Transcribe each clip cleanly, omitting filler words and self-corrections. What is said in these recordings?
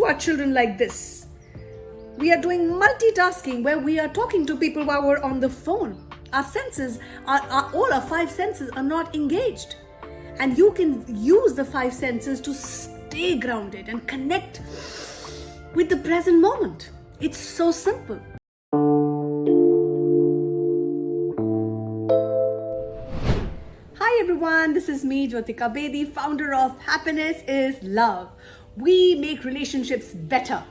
to our children like this. We are doing multitasking where we are talking to people while we're on the phone. Our senses, all our five senses are not engaged. And you can use the five senses to stay grounded and connect with the present moment. It's so simple. Hi everyone, this is me, Jyotika Bedi, founder of Happiness is Love. We make relationships better.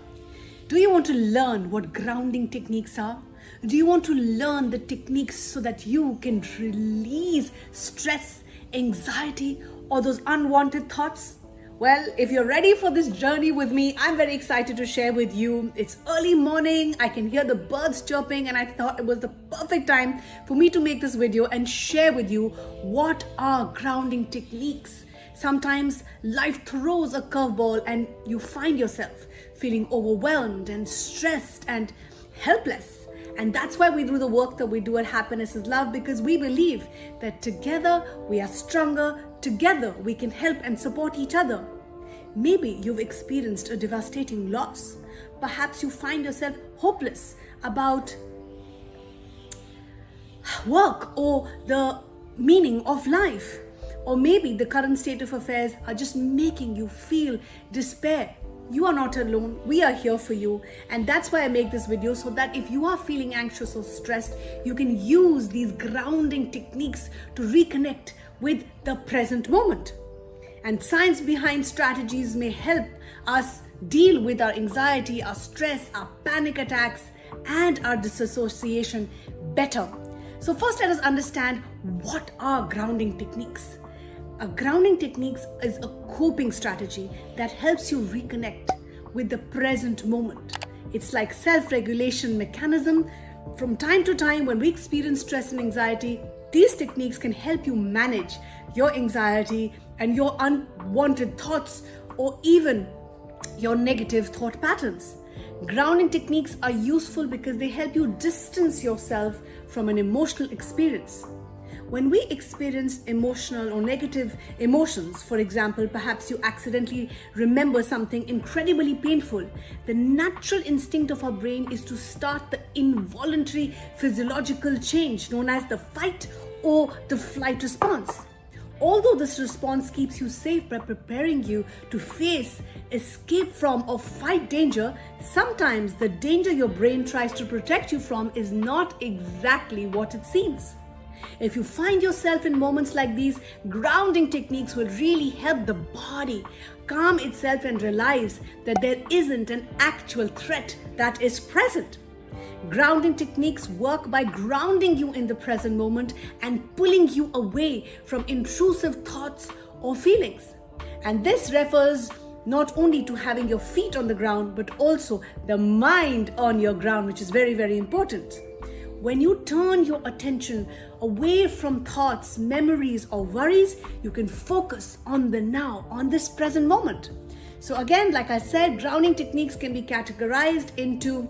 Do you want to learn what grounding techniques are? Do you want to learn the techniques so that you can release stress, anxiety, or those unwanted thoughts? Well, if you're ready for this journey with me, I'm very excited to share with you. It's early morning, I can hear the birds chirping, and I thought it was the perfect time for me to make this video and share with you what are grounding techniques. Sometimes life throws a curveball and you find yourself feeling overwhelmed and stressed and helpless. And that's why we do the work that we do at Happiness is Love, because we believe that together we are stronger, together we can help and support each other. Maybe you've experienced a devastating loss. Perhaps you find yourself hopeless about work or the meaning of life. Or maybe the current state of affairs are just making you feel despair. You are not alone. We are here for you. And that's why I make this video, so that if you are feeling anxious or stressed, you can use these grounding techniques to reconnect with the present moment. And science behind strategies may help us deal with our anxiety, our stress, our panic attacks, and our disassociation better. So first, let us understand what are grounding techniques. A grounding techniques is a coping strategy that helps you reconnect with the present moment. It's like self-regulation mechanism. From time to time, when we experience stress and anxiety, these techniques can help you manage your anxiety and your unwanted thoughts, or even your negative thought patterns. Grounding techniques are useful because they help you distance yourself from an emotional experience. When we experience emotional or negative emotions, for example, perhaps you accidentally remember something incredibly painful, the natural instinct of our brain is to start the involuntary physiological change known as the fight or the flight response. Although this response keeps you safe by preparing you to face, escape from, or fight danger, sometimes the danger your brain tries to protect you from is not exactly what it seems. If you find yourself in moments like these, grounding techniques will really help the body calm itself and realize that there isn't an actual threat that is present. Grounding techniques work by grounding you in the present moment and pulling you away from intrusive thoughts or feelings. And this refers not only to having your feet on the ground, but also the mind on your ground, which is very, very important. When you turn your attention away from thoughts, memories, or worries, you can focus on the now, on this present moment. So again, like I said, grounding techniques can be categorized into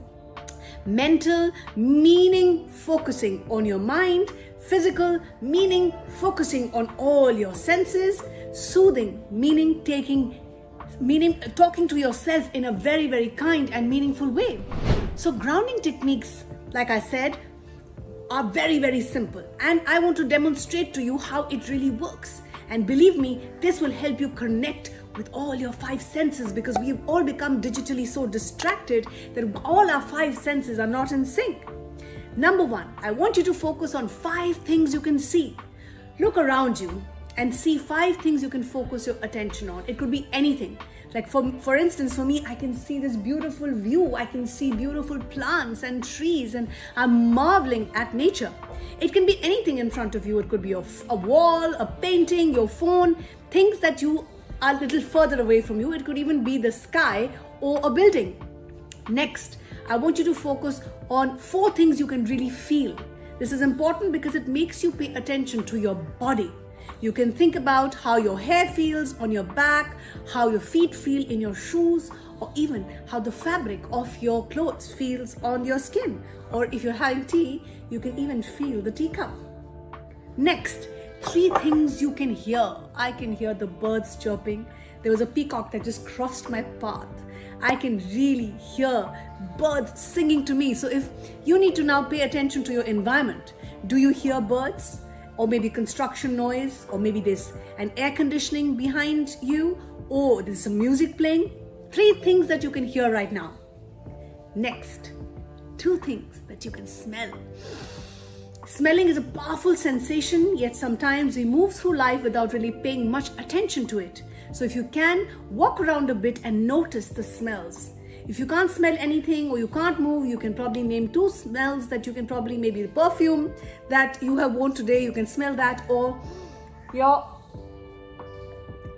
mental, meaning focusing on your mind; physical, meaning focusing on all your senses; soothing, meaning talking to yourself in a very, very kind and meaningful way. So grounding techniques, like I said, are very, very simple, and I want to demonstrate to you how it really works. And believe me, this will help you connect with all your five senses, because we've all become digitally so distracted that all our five senses are not in sync. Number one, I want you to focus on 5 things you can see. Look around you and see 5 things you can focus your attention on. It could be anything. Like for instance, for me, I can see this beautiful view. I can see beautiful plants and trees, and I'm marveling at nature. It can be anything in front of you. It could be a wall, a painting, your phone, things that you are a little further away from you. It could even be the sky or a building. Next, I want you to focus on 4 things you can really feel. This is important because it makes you pay attention to your body. You can think about how your hair feels on your back, how your feet feel in your shoes, or even how the fabric of your clothes feels on your skin. Or if you're having tea, you can even feel the teacup. Next, 3 things you can hear. I can hear the birds chirping. There was a peacock that just crossed my path. I can really hear birds singing to me. So if you need to now pay attention to your environment, do you hear birds? Or maybe construction noise, or maybe there's an air conditioning behind you, or there's some music playing. 3 things that you can hear right now. Next, 2 things that you can smell. Smelling is a powerful sensation, yet sometimes we move through life without really paying much attention to it. So if you can, walk around a bit and notice the smells. If you can't smell anything or you can't move, you can probably name 2 smells that you can probably, maybe the perfume that you have worn today, you can smell that, or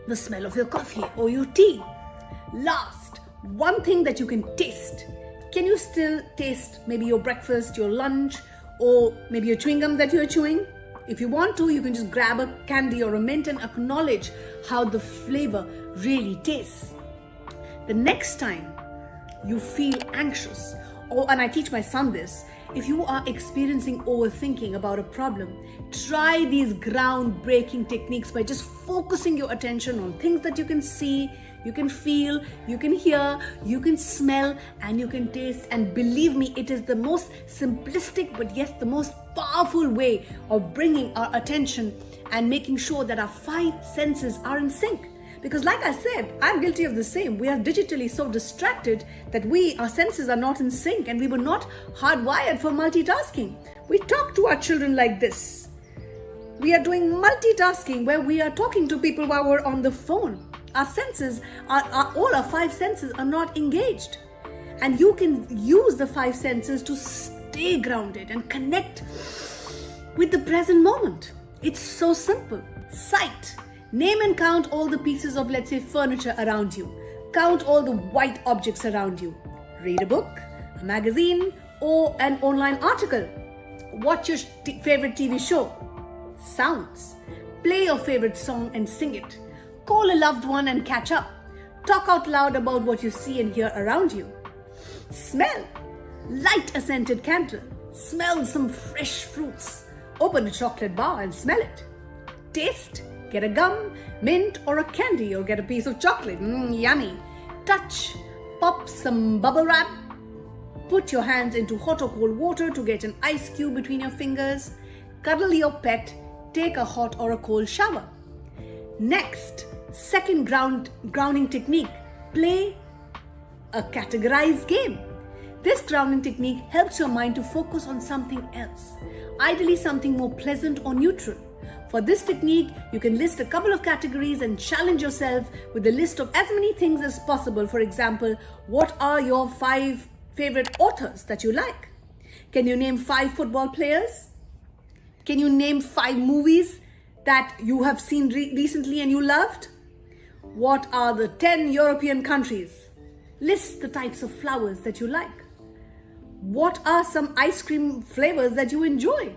the smell of your coffee or your tea. Last, one thing that you can taste. Can you still taste maybe your breakfast, your lunch, or maybe your chewing gum that you're chewing? If you want to, you can just grab a candy or a mint and acknowledge how the flavor really tastes. The next time you feel anxious, and I teach my son this, if you are experiencing overthinking about a problem, try these groundbreaking techniques by just focusing your attention on things that you can see, you can feel, you can hear, you can smell, and you can taste. And believe me, it is the most simplistic but yes, the most powerful way of bringing our attention and making sure that our 5 senses are in sync. Because like I said, I'm guilty of the same. We are digitally so distracted that our senses are not in sync, and we were not hardwired for multitasking. We talk to our children like this. We are doing multitasking where we are talking to people while we're on the phone. Our senses, all our 5 senses are not engaged. And you can use the 5 senses to stay grounded and connect with the present moment. It's so simple. Sight. Name and count all the pieces of, let's say, furniture around you. Count all the white objects around you. Read a book, a magazine, or an online article. Watch your favorite TV show. Sounds. Play your favorite song and sing it. Call a loved one and catch up. Talk out loud about what you see and hear around you. Smell. Light a scented candle. Smell some fresh fruits. Open a chocolate bar and smell it. Taste. Get a gum, mint, or a candy, or get a piece of chocolate. Yummy. Touch. Pop some bubble wrap. Put your hands into hot or cold water to get an ice cube between your fingers. Cuddle your pet. Take a hot or a cold shower. Next, second grounding technique. Play a categorized game. This grounding technique helps your mind to focus on something else, ideally something more pleasant or neutral. For this technique, you can list a couple of categories and challenge yourself with a list of as many things as possible. For example, what are your 5 favorite authors that you like? Can you name 5 football players? Can you name 5 movies that you have seen recently and you loved? What are the 10 European countries? List the types of flowers that you like. What are some ice cream flavors that you enjoy?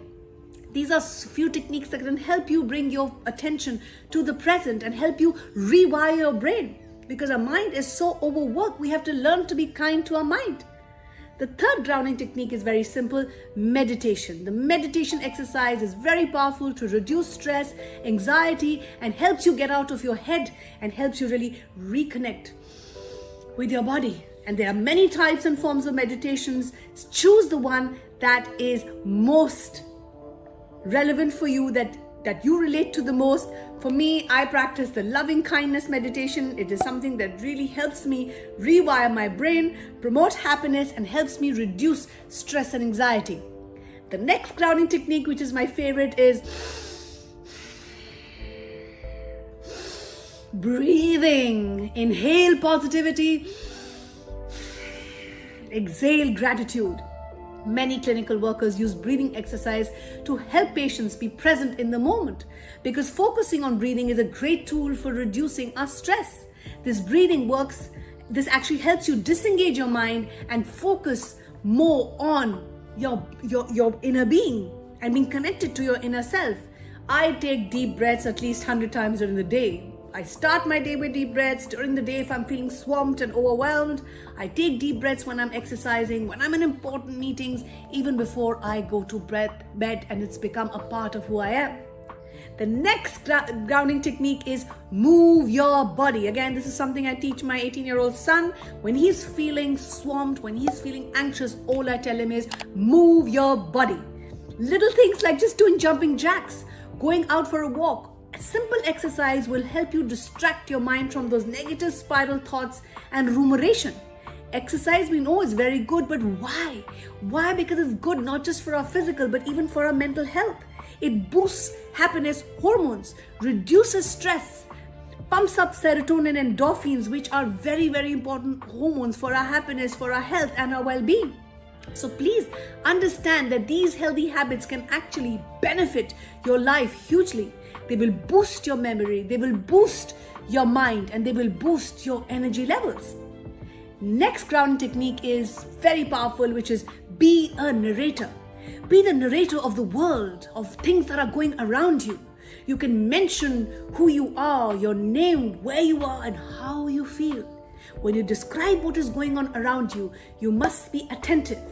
These are few techniques that can help you bring your attention to the present and help you rewire your brain. Because our mind is so overworked, we have to learn to be kind to our mind. The third grounding technique is very simple, meditation. The meditation exercise is very powerful to reduce stress, anxiety, and helps you get out of your head and helps you really reconnect with your body. And there are many types and forms of meditations. Choose the one that is most relevant for you, that you relate to the most. For me, I practice the loving kindness meditation. It is something that really helps me rewire my brain, promote happiness, and helps me reduce stress and anxiety. The next grounding technique, which is my favorite, is breathing. Inhale positivity, exhale gratitude. Many clinical workers use breathing exercise to help patients be present in the moment, because focusing on breathing is a great tool for reducing our stress. This actually helps you disengage your mind and focus more on your inner being and being connected to your inner self. I take deep breaths at least 100 times during the day. I start my day with deep breaths. During the day, if I'm feeling swamped and overwhelmed, I take deep breaths when I'm exercising, when I'm in important meetings, even before I go to bed, and it's become a part of who I am. The next grounding technique is move your body. Again, this is something I teach my 18-year-old son. When he's feeling swamped, when he's feeling anxious, all I tell him is move your body. Little things like just doing jumping jacks, going out for a walk. A simple exercise will help you distract your mind from those negative spiral thoughts and rumination. Exercise, we know, is very good, but why? Why? Because it's good not just for our physical, but even for our mental health. It boosts happiness hormones, reduces stress, pumps up serotonin and endorphins, which are very, very important hormones for our happiness, for our health and our well-being. So please understand that these healthy habits can actually benefit your life hugely. They will boost your memory, they will boost your mind, and they will boost your energy levels. Next grounding technique is very powerful, which is be a narrator. Be the narrator of the world, of things that are going around you. You can mention who you are, your name, where you are, and how you feel. When you describe what is going on around you, you must be attentive.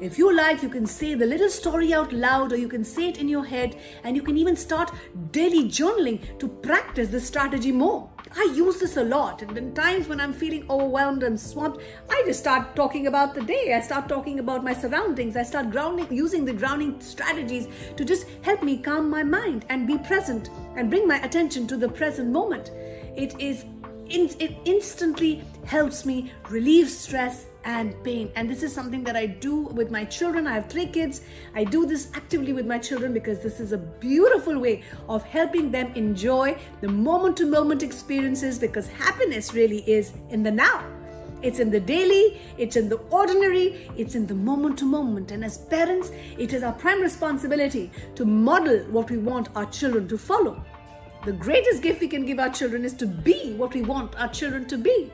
If you like, you can say the little story out loud, or you can say it in your head, and you can even start daily journaling to practice this strategy more. I use this a lot, and in times when I'm feeling overwhelmed and swamped, I just start talking about the day. I start talking about my surroundings. I start using the grounding strategies to just help me calm my mind and be present and bring my attention to the present moment. It instantly helps me relieve stress and pain, and this is something that I do with my children. I have 3 kids. I do this actively with my children because this is a beautiful way of helping them enjoy the moment-to-moment experiences, because happiness really is in the now. It's in the daily, it's in the ordinary, it's in the moment-to-moment. And as parents, it is our prime responsibility to model what we want our children to follow. The greatest gift we can give our children is to be what we want our children to be.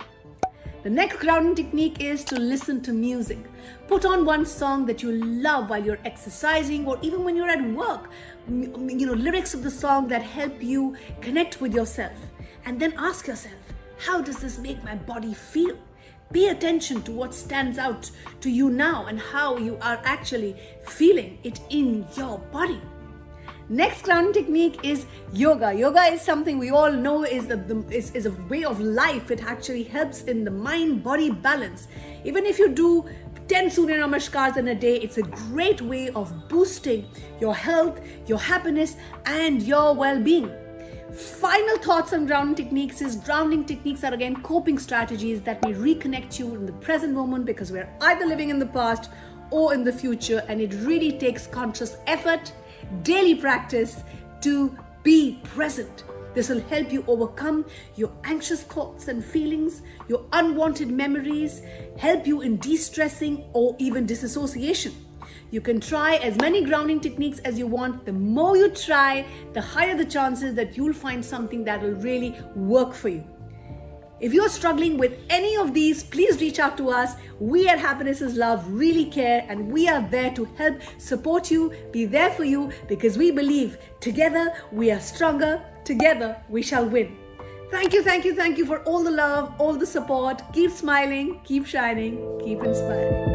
The next grounding technique is to listen to music. Put on one song that you love while you're exercising, or even when you're at work. Lyrics of the song that help you connect with yourself. And then ask yourself, how does this make my body feel? Pay attention to what stands out to you now and how you are actually feeling it in your body. Next grounding technique is yoga. Yoga is something we all know is a way of life. It actually helps in the mind-body balance. Even if you do 10 Surya Namaskars in a day, it's a great way of boosting your health, your happiness, and your well-being. Final thoughts on grounding techniques is grounding techniques are again coping strategies that may reconnect you in the present moment, because we're either living in the past or in the future, and it really takes conscious effort, daily practice to be present. This will help you overcome your anxious thoughts and feelings, your unwanted memories, help you in de-stressing or even disassociation. You can try as many grounding techniques as you want. The more you try, the higher the chances that you'll find something that will really work for you. If you're struggling with any of these, please reach out to us. We at Happiness is Love really care, and we are there to help support you, be there for you, because we believe together we are stronger, together we shall win. Thank you for all the love, all the support. Keep smiling, keep shining, keep inspiring.